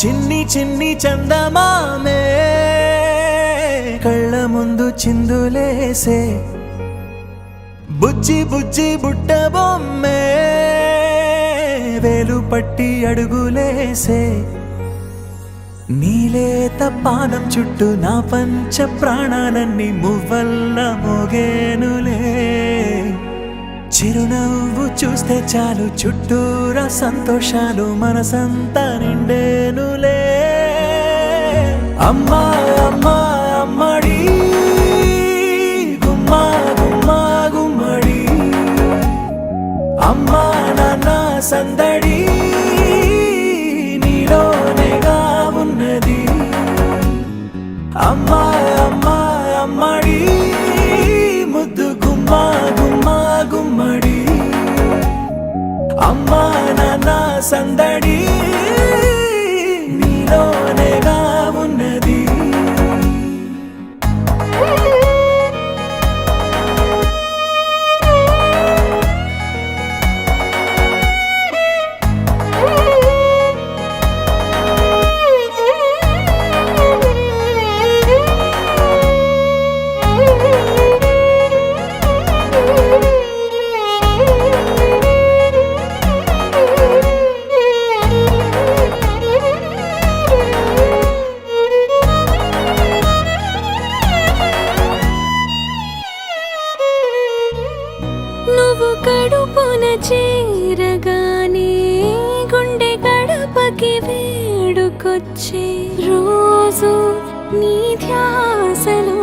చిన్ని చిన్ని చందమామే కళ్ళ ముందు చిందులేసే బుజ్జి బుజ్జి బుట్ట బొమ్మే వేలు పట్టి అడుగులేసే నీలేత పానం చుట్టూ నా పంచ ప్రాణాలన్నీ మువ్వల్ల మోగేనులే చిరునవ్వు చూస్తే చాలు చుట్టూరా సంతోషాలు మనసంతా నిండేనులే అమ్మా అమ్మా అమ్మడి గుమ్మా గుమ్మా గుమ్మడి అమ్మా నాన్న సందడి నీలోనేగా ఉన్నది అమ్మా అమ్మా అమ్మడి ముద్దు గుమ్మా గుమ్మా గుమ్మడి అమ్మా నాన్న సందడి నీలోనేగా ఉన్నది నువ్వు కడుపున చేరగానే గుండె గడపకి వేడుకొచ్చే రోజు నీ ధ్యాసలో